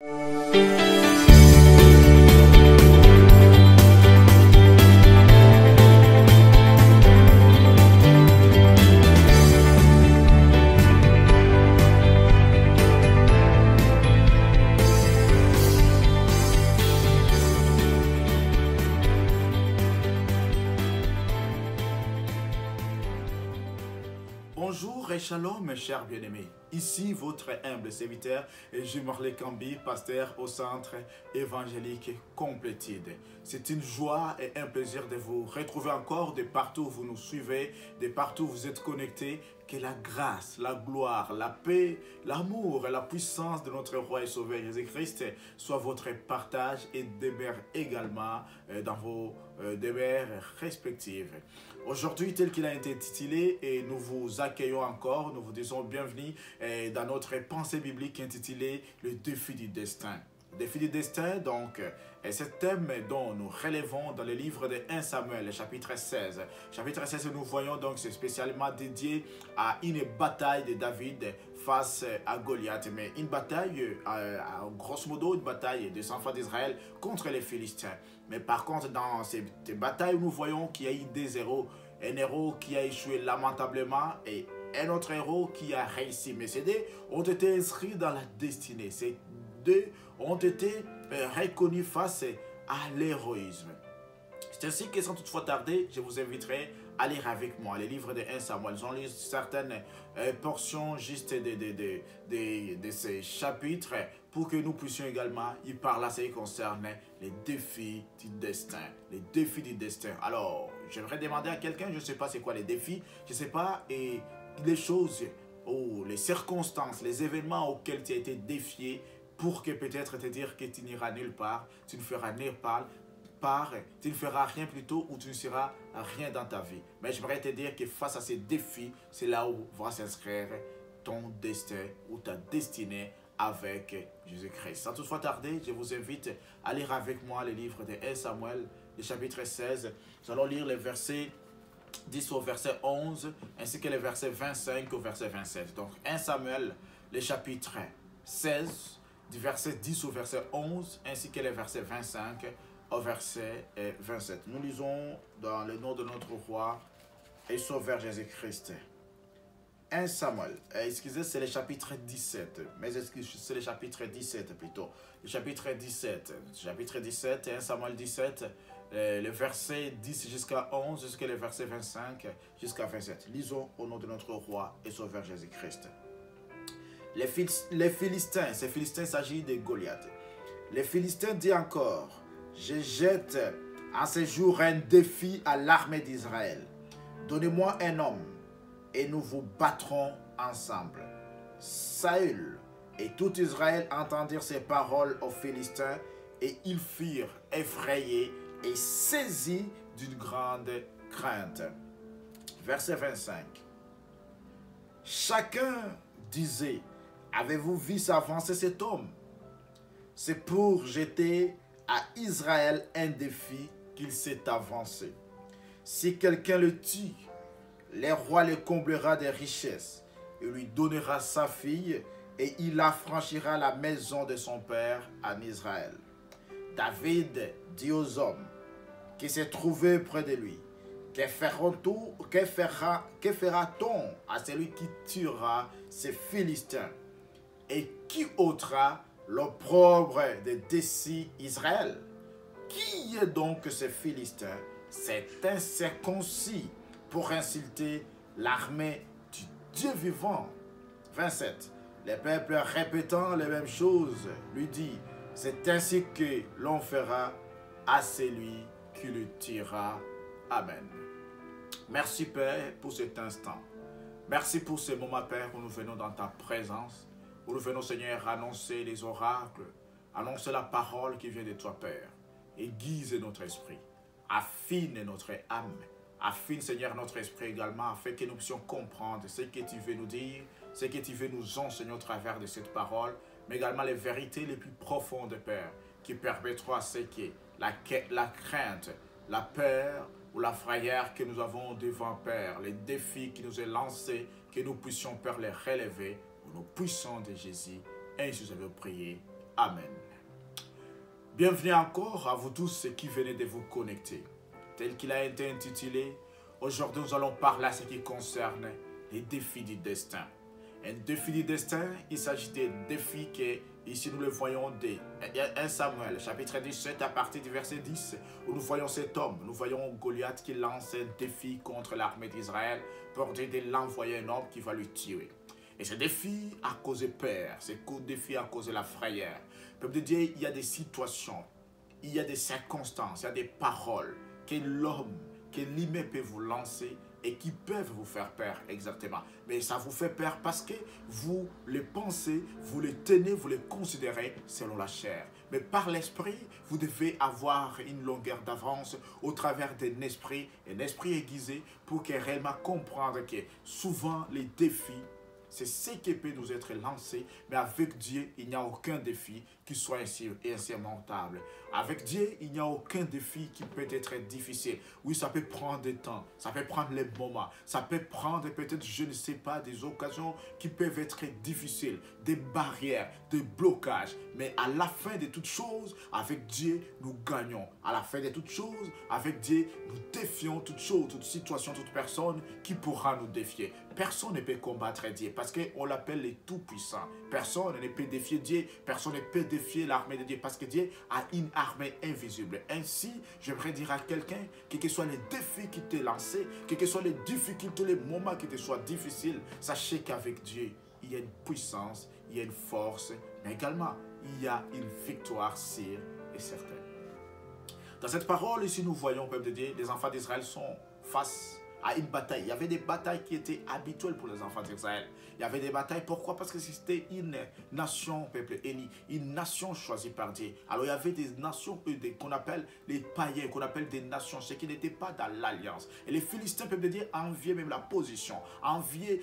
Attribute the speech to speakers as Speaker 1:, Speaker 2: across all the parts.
Speaker 1: Bonjour et shalom mes chers bien-aimés, ici votre humble serviteur Jumarley Kambi, pasteur au centre évangélique Complétide. C'est une joie et un plaisir de vous retrouver encore de partout où vous nous suivez, de partout où vous êtes connectés. Que la grâce, la gloire, la paix, l'amour et la puissance de notre roi et sauveur Jésus-Christ soient votre partage et demeure également dans vos demeures respectives. Aujourd'hui, tel qu'il a été intitulé, et nous vous accueillons encore, nous vous disons bienvenue dans notre pensée biblique intitulée « Le défi du destin ». Défi du destin, donc, est ce thème dont nous relevons dans le livre de 1 Samuel, chapitre 16. Chapitre 16, nous voyons donc, c'est spécialement dédié à une bataille de David face à Goliath. Mais une bataille, grosso modo, une bataille des enfants d'Israël contre les Philistins. Mais par contre, dans ces batailles, nous voyons qu'il y a eu des héros. Un héros qui a échoué lamentablement et un autre héros qui a réussi. Mais ces deux ont été inscrits dans la destinée. Ces deux ont été reconnus face à l'héroïsme. C'est ainsi que sans toutefois tarder, je vous inviterai à lire avec moi les livres de 1 Samuel. J'en lis certaines portions juste de ces chapitres pour que nous puissions également y parler à ce qui concerne les défis du destin. Les défis du destin. Alors, j'aimerais demander à quelqu'un, je ne sais pas c'est quoi les défis, je ne sais pas et les choses, les circonstances, les événements auxquels tu as été défié pour que peut-être te dire que tu n'iras nulle part, tu ne feras nulle part, tu ne feras rien plutôt ou tu ne seras rien dans ta vie. Mais j'aimerais te dire que face à ces défis, c'est là où va s'inscrire ton destin ou ta destinée avec Jésus-Christ. Sans toutefois tarder, je vous invite à lire avec moi le livre de 1 Samuel, le chapitre 16. Nous allons lire les versets 10 au verset 11, ainsi que les versets 25 au verset 27. Donc 1 Samuel, le chapitre 16, du verset 10 au verset 11, ainsi que les versets 25 au verset 27. Nous lisons dans le nom de notre roi et sauveur Jésus-Christ. 1 Samuel, excusez, c'est le chapitre 17, mais c'est le chapitre 17 plutôt. Le chapitre 17, 1 Samuel 17, le verset 10 jusqu'à 11, jusqu'à le verset 25 jusqu'à 27. Lisons au nom de notre roi et sauveur Jésus-Christ. Les Philistins, ces Philistins, il s'agit de Goliath. Les Philistins disent encore, je jette en ce jour un défi à l'armée d'Israël. Donnez-moi un homme et nous vous battrons ensemble. Saül et tout Israël entendirent ces paroles aux Philistins et ils furent effrayés et saisis d'une grande crainte. Verset 25. Chacun disait, avez-vous vu s'avancer cet homme? C'est pour jeter à Israël un défi qu'il s'est avancé. Si quelqu'un le tue, le roi le comblera de richesses et lui donnera sa fille et il affranchira la maison de son père en Israël. David dit aux hommes qui se trouvaient près de lui, que fera-t-on à celui qui tuera ces Philistins et qui ôtera l'opprobre de décis Israël? Qui est donc ce Philistin, cet incirconcis, pour insulter l'armée du Dieu vivant? 27. Le peuple répétant les mêmes choses lui dit, c'est ainsi que l'on fera à celui qui le tuera. Amen. Merci Père pour cet instant. Merci pour ce moment Père où nous venons dans ta présence, où nous venons Seigneur annoncer les oracles, annoncer la parole qui vient de toi Père. Aiguise notre esprit, affine notre âme, affine Seigneur notre esprit également afin que nous puissions comprendre ce que tu veux nous dire, ce que tu veux nous enseigner au travers de cette parole, mais également les vérités les plus profondes Père, qui permettront à ce que la crainte, la peur ou la frayeur que nous avons devant Père, les défis qui nous est lancés, que nous puissions Père les relever au nom puissant de Jésus. Ainsi je veux prier. Amen. Bienvenue encore à vous tous qui venez de vous connecter. Tel qu'il a été intitulé, aujourd'hui nous allons parler à ce qui concerne les défis du destin. Un défi du destin, il s'agit des défis que, ici nous le voyons de 1 Samuel, chapitre 17, à partir du verset 10, où nous voyons cet homme, nous voyons Goliath qui lance un défi contre l'armée d'Israël pour dire de l'envoyer un homme qui va lui tuer. Et ce défi a causé peur, ce défi a causé la frayeur. Peuple de Dieu, il y a des situations, il y a des circonstances, il y a des paroles que l'homme, que l'humain peut vous lancer et qui peuvent vous faire peur exactement. Mais ça vous fait peur parce que vous les pensez, vous les tenez, vous les considérez selon la chair. Mais par l'esprit, vous devez avoir une longueur d'avance au travers d'un esprit aiguisé pour que réellement comprendre que souvent les défis, c'est ce qui peut nous être lancé, mais avec Dieu, il n'y a aucun défi qui soit insurmontable. Avec Dieu, il n'y a aucun défi qui peut être difficile. Oui, ça peut prendre du temps, ça peut prendre les moments, ça peut prendre peut-être, je ne sais pas, des occasions qui peuvent être difficiles, des barrières, des blocages. Mais à la fin de toutes choses, avec Dieu, nous gagnons. À la fin de toutes choses, avec Dieu, nous défions toute chose, toute situation, toute personne qui pourra nous défier. Personne ne peut combattre Dieu parce qu'on l'appelle le Tout-Puissant. Personne ne peut défier Dieu, personne ne peut défier l'armée de Dieu parce que Dieu a une armée invisible. Ainsi, j'aimerais dire à quelqu'un, quels que soient les défis qui t'est lancé, quelles que soient les difficultés, les moments qui te soient difficiles, sachez qu'avec Dieu, il y a une puissance, il y a une force, mais également, il y a une victoire sûre et certaine. Dans cette parole, ici, nous voyons, peuple de Dieu, les enfants d'Israël sont face à une bataille. Il y avait des batailles qui étaient habituelles pour les enfants d'Israël. Il y avait des batailles, pourquoi? Parce que c'était une nation, peuple élu, une nation choisie par Dieu. Alors il y avait des nations qu'on appelle les païens, qu'on appelle des nations, ceux qui n'étaient pas dans l'alliance. Et les Philistins, peuple de Dieu, enviaient même la position, enviaient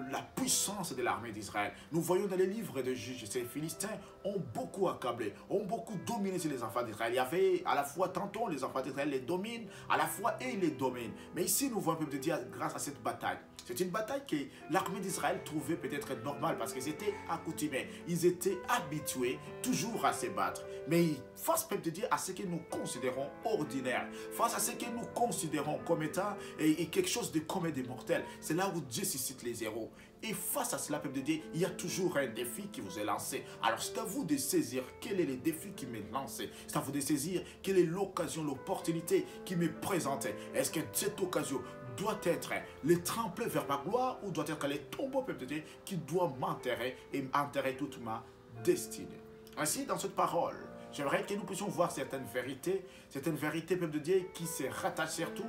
Speaker 1: la puissance de l'armée d'Israël. Nous voyons dans les livres de Juges, ces Philistins ont beaucoup accablé, ont beaucoup dominé sur les enfants d'Israël. Il y avait à la fois, tantôt les enfants d'Israël les dominent, à la fois ils les dominent. Mais ici, nous voyons, peuple de Dieu, grâce à cette bataille. C'est une bataille que l'armée d'Israël trouvait peut-être normale parce qu'ils étaient accoutumés, ils étaient habitués toujours à se battre. Mais face, peuple de Dieu, à ce que nous considérons ordinaire, face à ce que nous considérons comme étant quelque chose de commun des mortels, c'est là où Dieu suscite les héros. Et face à cela, peuple de Dieu, il y a toujours un défi qui vous est lancé. Alors c'est à vous de saisir quel est le défi qui m'est lancé. C'est à vous de saisir quelle est l'occasion, l'opportunité qui m'est présentée. Est-ce que cette occasion doit être le tremplin vers ma gloire ou doit être le tombeau, peuple de Dieu, qui doit m'enterrer et enterrer toute ma destinée. Ainsi, dans cette parole, j'aimerais que nous puissions voir certaines vérités, peuple de Dieu, qui se rattachent surtout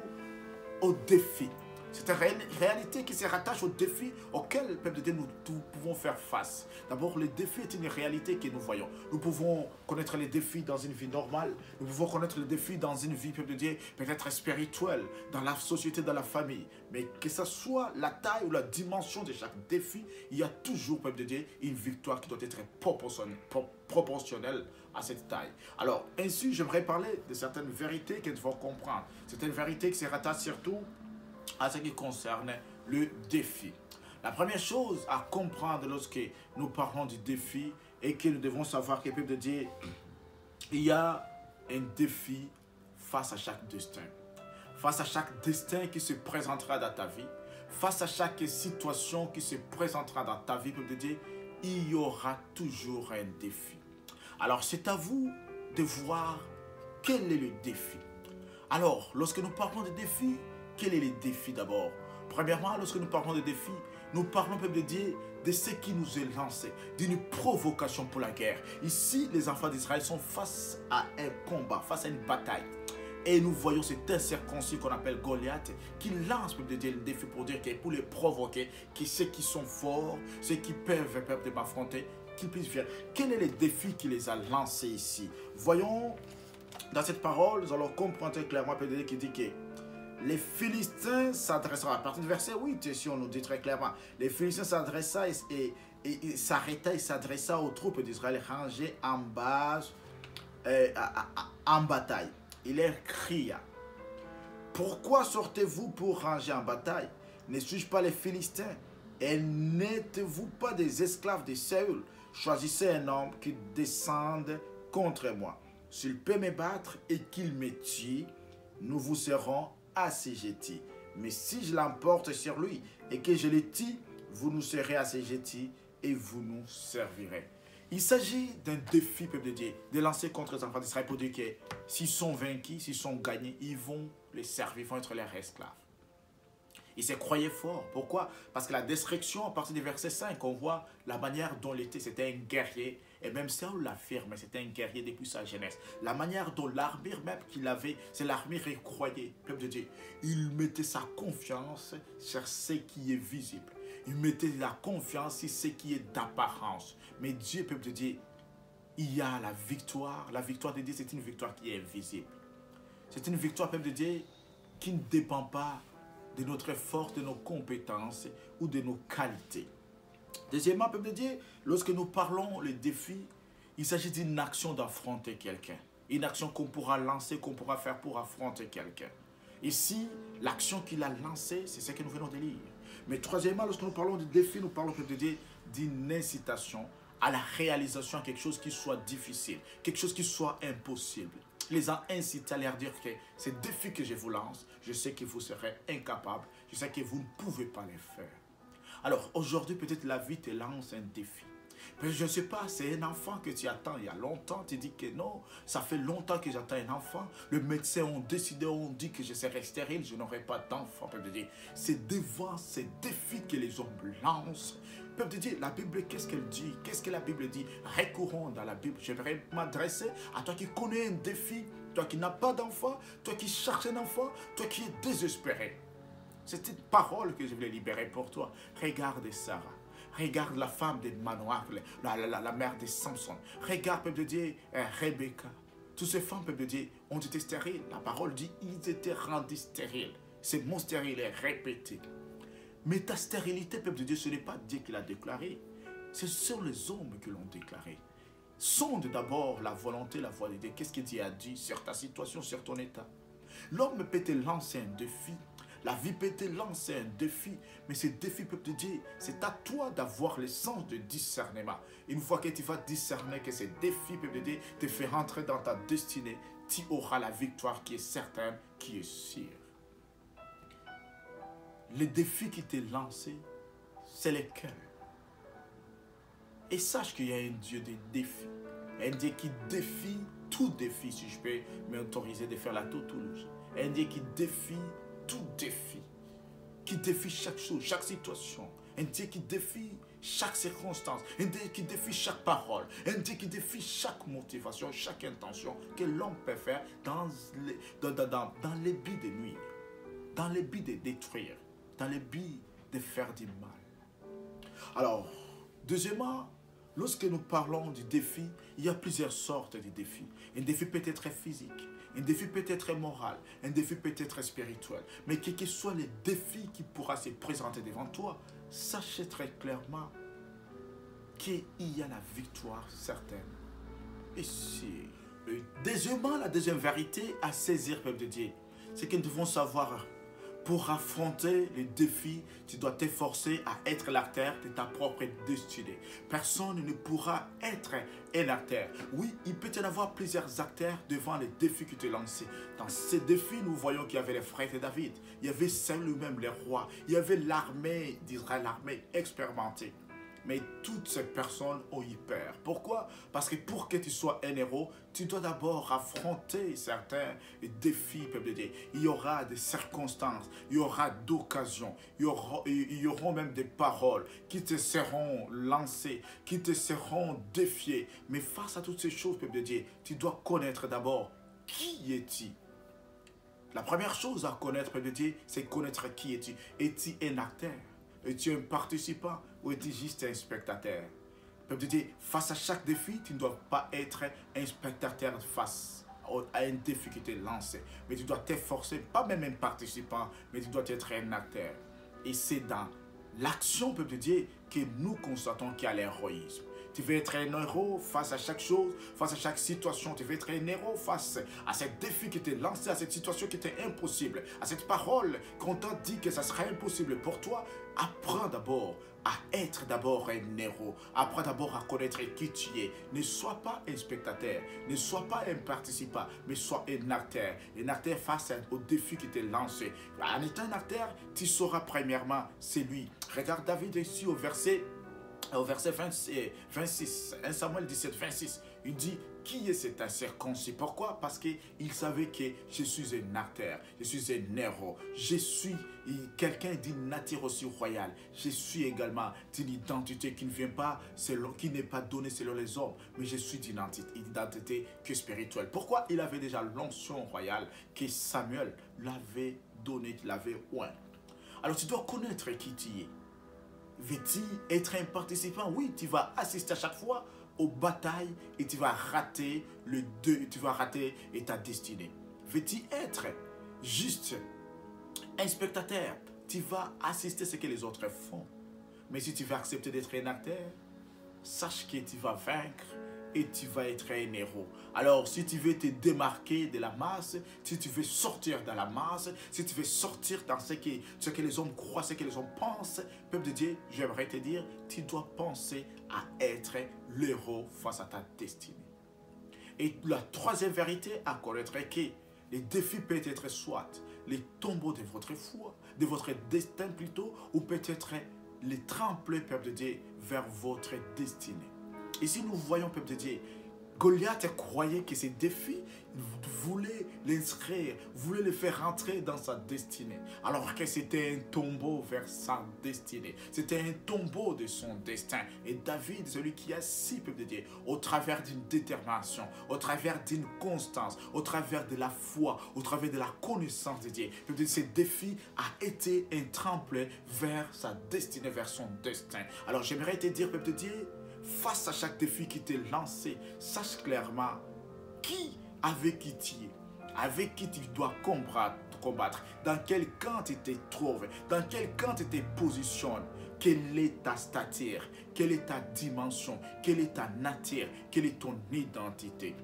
Speaker 1: au défi. C'est une réalité qui se rattache aux défis auxquels, peuple de Dieu, nous pouvons faire face. D'abord, le défi est une réalité que nous voyons. Nous pouvons connaître les défis dans une vie normale. Nous pouvons connaître les défis dans une vie, peuple de Dieu, peut-être spirituelle, dans la société, dans la famille. Mais que ce soit la taille ou la dimension de chaque défi, il y a toujours, peuple de Dieu, une victoire qui doit être proportionnelle à cette taille. Alors, ainsi, j'aimerais parler de certaines vérités que nous devons comprendre. Certaines vérités qui se rattachent surtout à ce qui concerne le défi. La première chose à comprendre lorsque nous parlons du défi est que nous devons savoir que, peuple de Dieu, il y a un défi face à chaque destin. Face à chaque destin qui se présentera dans ta vie, face à chaque situation qui se présentera dans ta vie, peuple de Dieu, il y aura toujours un défi. Alors, c'est à vous de voir quel est le défi. Alors, lorsque nous parlons de défi, quel est le défi d'abord? Premièrement, lorsque nous parlons de défi, nous parlons, peuple de Dieu, de ce qui nous est lancé, d'une provocation pour la guerre. Ici, les enfants d'Israël sont face à un combat, face à une bataille. Et nous voyons cet incirconcis qu'on appelle Goliath, qui lance, peuple de Dieu, le défi pour dire que pour les provoquer, que ceux qui sont forts, ceux qui peuvent, peuple, m'affronter, qu'ils puissent faire. Quel est le défi qui les a lancés ici? Voyons, dans cette parole, nous allons comprendre très clairement, peuple de Dieu, qui dit que les Philistins s'adressant à partir du verset 8, si on nous dit très clairement, les Philistins s'adressa et s'arrêta et s'adressa aux troupes d'Israël rangées en base, en bataille. Il leur cria: pourquoi sortez-vous pour ranger en bataille? Ne suis-je pas les Philistins? Et n'êtes-vous pas des esclaves de Saül? choisissez un homme qui descende contre moi. S'il peut me battre et qu'il me tue, nous vous serons assujettis. Mais si je l'emporte sur lui et que je le tue, vous nous serez assujettis et vous nous servirez. Il s'agit d'un défi, peuple de Dieu, de lancer contre les enfants d'Israël pour dire que s'ils sont vaincus, s'ils sont gagnés, ils vont les servir, ils vont être leurs esclaves. Ils se croyaient forts. Pourquoi? Parce que la destruction, à partir du verset 5, on voit la manière dont il était. C'était un guerrier. Et même ça, on l'affirme, c'était un guerrier depuis sa jeunesse. La manière dont l'armure même qu'il avait, c'est l'armure croyée, peuple de Dieu. Il mettait sa confiance sur ce qui est visible. Il mettait la confiance sur ce qui est d'apparence. Mais Dieu, peuple de Dieu, il y a la victoire. La victoire de Dieu, c'est une victoire qui est invisible. C'est une victoire, peuple de Dieu, qui ne dépend pas de notre force, de nos compétences ou de nos qualités. Deuxièmement, peuple de Dieu, lorsque nous parlons le défi, il s'agit d'une action d'affronter quelqu'un. Une action qu'on pourra lancer, qu'on pourra faire pour affronter quelqu'un. Ici, l'action qu'il a lancée, c'est ce que nous venons de lire. Mais troisièmement, lorsque nous parlons de défi, nous parlons, peuple de Dieu, d'une incitation à la réalisation de quelque chose qui soit difficile, quelque chose qui soit impossible. Les a incités à leur dire que ces défis que je vous lance, je sais que vous serez incapables, je sais que vous ne pouvez pas les faire. Alors aujourd'hui, peut-être la vie te lance un défi. Mais je ne sais pas, c'est un enfant que tu attends il y a longtemps, tu dis que non, ça fait longtemps que j'attends un enfant. Le médecin ont décidé, on dit que je serai stérile, je n'aurai pas d'enfant. C'est devant ces défis que les hommes lancent. Peuple de Dieu, la Bible, qu'est-ce qu'elle dit? Qu'est-ce que la Bible dit? Recourons dans la Bible. J'aimerais m'adresser à toi qui connais un défi, toi qui n'as pas d'enfant, toi qui cherches un enfant, toi qui es désespéré. C'est une parole que je voulais libérer pour toi. Regarde Sarah. Regarde la femme de Manoah, la mère de Samson. Regarde, peuple de Dieu, Rebecca. Toutes ces femmes, peuple de Dieu, ont été stériles. La parole dit, ils étaient rendus stériles. Ce mot stérile est répété. Mais ta stérilité, peuple de Dieu, ce n'est pas Dieu qui l'a déclaré. Ce sont les hommes qui l'ont déclaré. Sonde d'abord la volonté, la voix de Dieu. Qu'est-ce que Dieu a dit sur ta situation, sur ton état? L'homme peut te lancer un défi. La vie peut te lancer un défi. Mais ce défi, peuple de Dieu, c'est à toi d'avoir le sens de discernement. Une fois que tu vas discerner que ce défi, peuple de Dieu, te fait rentrer dans ta destinée, tu auras la victoire qui est certaine, qui est sûre. Le défi qui t'est lancé, c'est lequel? Et sache qu'il y a un Dieu de défi. Un Dieu qui défie tout défi, si je peux m'autoriser de faire la tautologie. Un Dieu qui défie tout défi. Qui défie chaque chose, chaque situation. Un Dieu qui défie chaque circonstance. Un Dieu qui défie chaque parole. Un Dieu qui défie chaque motivation, chaque intention que l'homme peut faire dans les buts de nuire. Dans les buts de détruire. Dans le but de faire du mal. Alors, deuxièmement, lorsque nous parlons du défi, il y a plusieurs sortes de défis. Un défi peut être physique, un défi peut être moral, un défi peut être spirituel. Mais quel que soit le défi qui pourra se présenter devant toi, sachez très clairement qu'il y a la victoire certaine. Et si, deuxièmement, la deuxième vérité à saisir, peuple de Dieu, c'est que nous devons savoir. Pour affronter les défis, tu dois t'efforcer à être l'acteur de ta propre destinée. Personne ne pourra être un acteur. Oui, il peut y en avoir plusieurs acteurs devant les défis que tu as lancés. Dans ces défis, nous voyons qu'il y avait les frères de David. Il y avait Saül lui-même, les rois. Il y avait l'armée d'Israël, l'armée expérimentée. Mais toutes ces personnes ont eu peur. Pourquoi? Parce que pour que tu sois un héros, tu dois d'abord affronter certains défis, peuple de Dieu. Il y aura des circonstances, il y aura d'occasions, il y aura même des paroles qui te seront lancées, qui te seront défiées. Mais face à toutes ces choses, peuple de Dieu, tu dois connaître d'abord qui es-tu. La première chose à connaître, peuple de Dieu, c'est connaître qui es-tu. Es-tu un acteur? Es-tu un participant ou es-tu juste un spectateur? Peuple de Dieu, face à chaque défi, tu ne dois pas être un spectateur face à un défi qui t'est lancé. Mais tu dois t'efforcer, pas même un participant, mais tu dois être un acteur. Et c'est dans l'action, peuple de Dieu, que nous constatons qu'il y a l'héroïsme. Tu veux être un héros face à chaque chose, face à chaque situation. Tu veux être un héros face à ce défi qui t'est lancé, à cette situation qui était impossible, à cette parole qu'on t'a dit que ça serait impossible pour toi. Apprends d'abord à être d'abord un héros. Apprends d'abord à connaître qui tu es. Ne sois pas un spectateur, ne sois pas un participant, mais sois un acteur. Un acteur face au défi qui t'est lancé. En étant un acteur, tu sauras premièrement, c'est lui. Regarde David ici au verset 26, 1 Samuel 17, 26, il dit, qui est cet incirconcis? Pourquoi? Parce qu'il savait que je suis un acteur, je suis un héros, je suis quelqu'un d'une nature aussi royale, je suis également d'une identité qui ne vient pas, qui n'est pas donnée selon les hommes, mais je suis d'une identité qui est spirituelle. Pourquoi? Il avait déjà l'onction royale que Samuel l'avait donnée, qu'il l'avait oint. Alors tu dois connaître qui tu es. Veux-tu être un participant? Oui, tu vas assister à chaque fois aux batailles et tu vas rater ta destinée. Veux-tu être juste un spectateur? Tu vas assister à ce que les autres font. Mais si tu vas accepter d'être un acteur, sache que tu vas vaincre et tu vas être un héros. Alors, si tu veux te démarquer de la masse, si tu veux sortir de la masse, si tu veux sortir dans ce que les hommes croient, ce que les hommes pensent, peuple de Dieu, j'aimerais te dire, tu dois penser à être l'héros face à ta destinée. Et la troisième vérité à connaître est que les défis peuvent être soit les tombeaux de votre foi, de votre destin plutôt, ou peut-être les tremplins, peuple de Dieu, vers votre destinée. Ici, nous voyons, peuple de Dieu, Goliath croyait que ces défis voulaient l'inscrire, voulaient le faire rentrer dans sa destinée. Alors que c'était un tombeau vers sa destinée. C'était un tombeau de son destin. Et David, celui qui a assis, peuple de Dieu, au travers d'une détermination, au travers d'une constance, au travers de la foi, au travers de la connaissance de Dieu. Peuple de Dieu, ce défi a été un tremplin vers sa destinée, vers son destin. Alors j'aimerais te dire, peuple de Dieu, face à chaque défi qui t'est lancé, sache clairement avec qui tu es, avec qui tu dois combattre, dans quel camp tu te trouves, dans quel camp tu te positionnes, quelle est ta stature, quelle est ta dimension, quelle est ta nature, quelle est ton identité.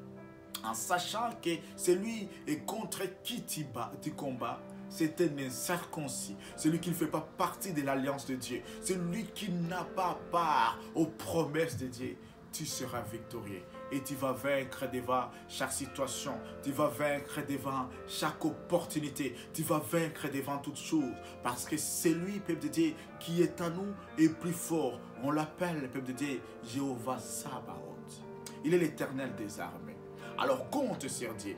Speaker 1: En sachant que celui est contre qui tu combats, c'est un incirconcis, celui qui ne fait pas partie de l'alliance de Dieu, celui qui n'a pas part aux promesses de Dieu. Tu seras victorieux et tu vas vaincre devant chaque situation, tu vas vaincre devant chaque opportunité, tu vas vaincre devant toutes choses, parce que celui, peuple de Dieu, qui est en nous est plus fort. On l'appelle, peuple de Dieu, Jéhovah Sabaoth. Il est l'Éternel des armées. Alors compte sur Dieu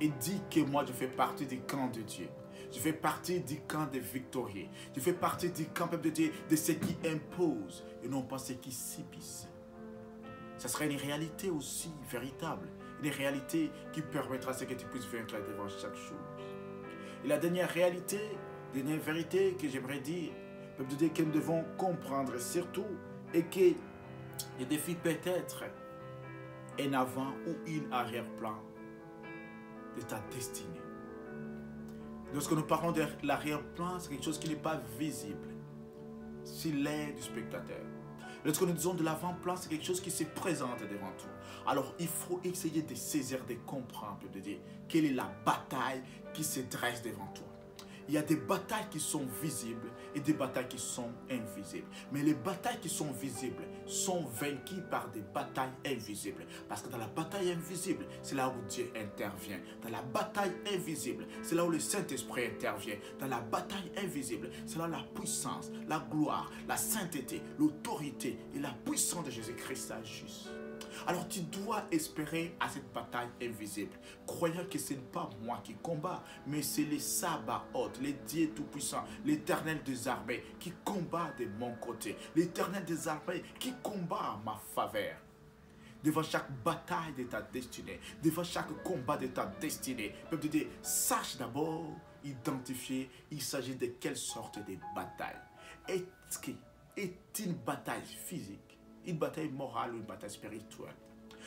Speaker 1: et dis que moi je fais partie du camp de Dieu. Je fais partie du camp des victorieux. Je fais partie du camp, peuple de Dieu, de ceux qui imposent et non pas ceux qui subissent. Ce sera une réalité aussi véritable. Une réalité qui permettra à ce que tu puisses vaincre devant chaque chose. Et la dernière vérité que j'aimerais dire, peuple de Dieu, que nous devons comprendre surtout, est que le défi peut être un avant ou une arrière-plan de ta destinée. Lorsque nous parlons de l'arrière-plan, c'est quelque chose qui n'est pas visible. C'est l'aide du spectateur. Lorsque nous disons de l'avant-plan, c'est quelque chose qui se présente devant toi. Alors, il faut essayer de saisir, de comprendre, de dire quelle est la bataille qui se dresse devant toi. Il y a des batailles qui sont visibles et des batailles qui sont invisibles. Mais les batailles qui sont visibles sont vaincues par des batailles invisibles. Parce que dans la bataille invisible, c'est là où Dieu intervient. Dans la bataille invisible, c'est là où le Saint-Esprit intervient. Dans la bataille invisible, c'est là la puissance, la gloire, la sainteté, l'autorité et la puissance de Jésus-Christ agissent. Alors tu dois espérer à cette bataille invisible, croyant que ce n'est pas moi qui combat, mais c'est les Sabaoth, les dieux tout-puissants, l'Éternel des armées qui combat de mon côté, l'Éternel des armées qui combat en ma faveur. Devant chaque bataille de ta destinée, devant chaque combat de ta destinée, peuple de Dieu, sache d'abord identifier il s'agit de quelle sorte de bataille. Est-ce une bataille physique, une bataille morale ou une bataille spirituelle?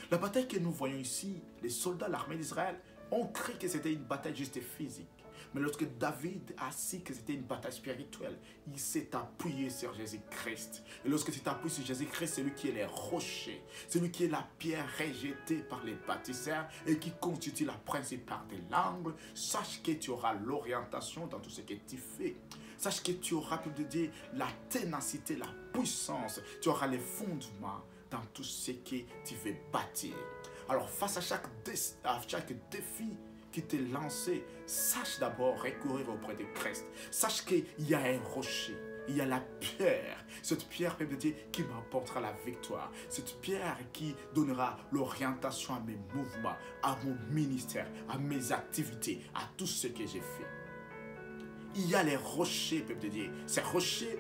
Speaker 1: La bataille que nous voyons ici, les soldats, l'armée d'Israël, ont cru que c'était une bataille juste physique. Mais lorsque David a su que c'était une bataille spirituelle, il s'est appuyé sur Jésus-Christ. Et lorsque tu t'appuies sur Jésus-Christ, c'est lui qui est le rocher, c'est lui qui est la pierre rejetée par les bâtisseurs et qui constitue la principale de l'angle. Sache que tu auras l'orientation dans tout ce que tu fais. Sache que tu auras, pour te dire, la ténacité, la puissance. Tu auras les fondements dans tout ce que tu veux bâtir. Alors, face à chaque défi qui t'est lancé, sache d'abord recourir auprès de Christ. Sache qu'il y a un rocher, il y a la pierre. Cette pierre, peut dire, qui m'apportera la victoire. Cette pierre qui donnera l'orientation à mes mouvements, à mon ministère, à mes activités, à tout ce que j'ai fait. Il y a les rochers, peut dire, ces rochers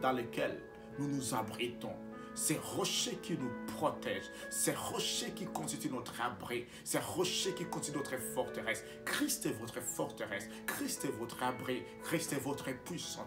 Speaker 1: dans lesquels nous nous abritons. Ces rochers qui nous protègent, ces rochers qui constituent notre abri, ces rochers qui constituent notre forteresse. Christ est votre forteresse, Christ est votre abri, Christ est votre puissance.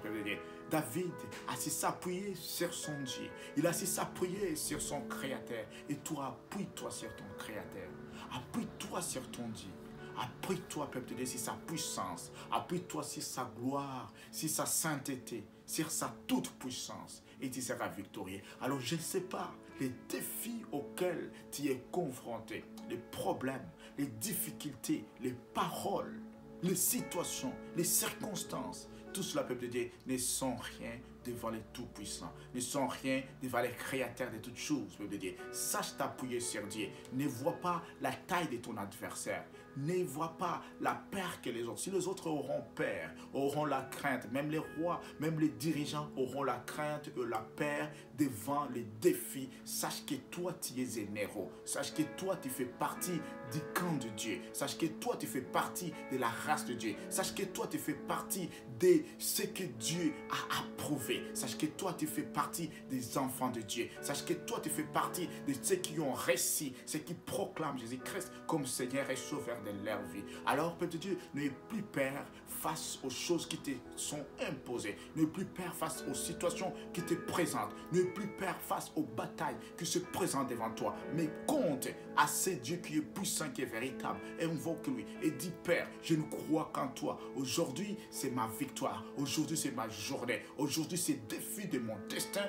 Speaker 1: David a su s'appuyer sur son Dieu, il a su s'appuyer sur son Créateur. Et toi, appuie-toi sur ton Créateur, appuie-toi sur ton Dieu. Appuie-toi, peuple de Dieu, sur sa puissance. Appuie-toi sur sa gloire, sur sa sainteté, sur sa toute puissance. Et tu seras victorieux. Alors, je ne sais pas les défis auxquels tu es confronté, les problèmes, les difficultés, les paroles, les situations, les circonstances. Tout cela, peuple de Dieu, ne sont rien devant les tout-puissants, ne sont rien devant les créateurs de toutes choses, peuple de Dieu. Sache t'appuyer sur Dieu. Ne vois pas la taille de ton adversaire. Ne vois pas la peur que les autres. Si les autres auront peur, auront la crainte, même les rois, même les dirigeants auront la crainte et la peur devant les défis. Sache que toi, tu es un héros. Sache que toi, tu fais partie du camp de Dieu. Sache que toi, tu fais partie de la race de Dieu. Sache que toi, tu fais partie de ce que Dieu a approuvé. Sache que toi, tu fais partie des enfants de Dieu. Sache que toi, tu fais partie de ceux qui ont réussi, ceux qui proclament Jésus-Christ comme Seigneur et Sauveur de leur vie. Alors, Père de Dieu, n'aie plus peur face aux choses qui te sont imposées. N'aie plus peur face aux situations qui te présentent. N'aie plus peur face aux batailles qui se présentent devant toi. Mais compte à ce Dieu qui est puissant, qui est véritable. Invoque-lui et dis, Père, je ne crois qu'en toi. Aujourd'hui, c'est ma victoire. Aujourd'hui, c'est ma journée. Aujourd'hui, c'est le défi de mon destin.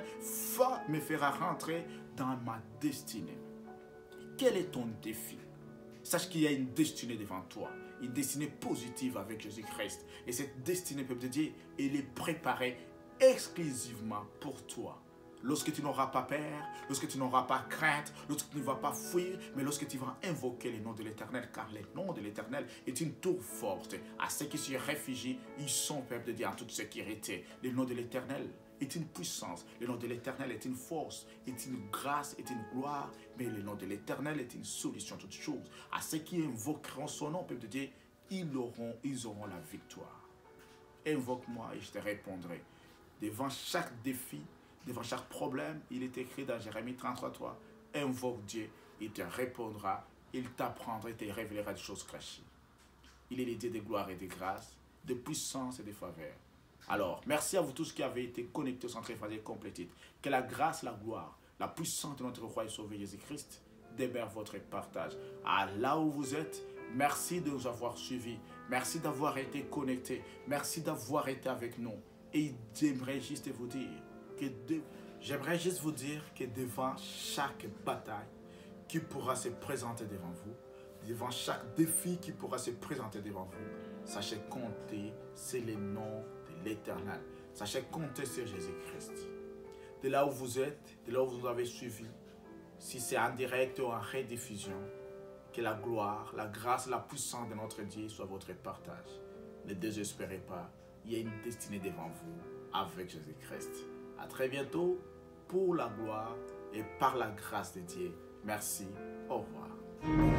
Speaker 1: Me fera rentrer dans ma destinée. Quel est ton défi? Sache qu'il y a une destinée devant toi, une destinée positive avec Jésus-Christ. Et cette destinée, peuple de Dieu, elle est préparée exclusivement pour toi. Lorsque tu n'auras pas peur, lorsque tu n'auras pas crainte, lorsque tu ne vas pas fuir, mais lorsque tu vas invoquer le nom de l'Éternel, car le nom de l'Éternel est une tour forte. À ceux qui s'y réfugient, ils sont, peuple de Dieu, en toute sécurité. Le nom de l'Éternel est une puissance, le nom de l'Éternel est une force, est une grâce, est une gloire, mais le nom de l'Éternel est une solution à toutes choses. À ceux qui invoqueront son nom, peuple de Dieu, ils auront la victoire. Invoque-moi et je te répondrai. Devant chaque défi, devant chaque problème, il est écrit dans Jérémie 33:3, invoque Dieu, il te répondra, il t'apprendra et te révélera des choses cachées. Il est le Dieu de gloire et de grâce, de puissance et de faveur. Alors, merci à vous tous qui avez été connectés au Centre Évangile Complétite. Que la grâce, la gloire, la puissance de notre roi et sauveur Jésus-Christ demeure votre partage. À là où vous êtes, merci de nous avoir suivis. Merci d'avoir été connectés. Merci d'avoir été avec nous. Et j'aimerais juste vous dire que devant chaque bataille qui pourra se présenter devant vous, devant chaque défi qui pourra se présenter devant vous, sachez compter, c'est le nom de l'Éternel. Sachez compter sur Jésus-Christ. De là où vous êtes, de là où vous nous avez suivi, si c'est en direct ou en rediffusion, que la gloire, la grâce, la puissance de notre Dieu soit votre partage. Ne désespérez pas, il y a une destinée devant vous avec Jésus-Christ. À très bientôt pour la gloire et par la grâce de Dieu. Merci, au revoir.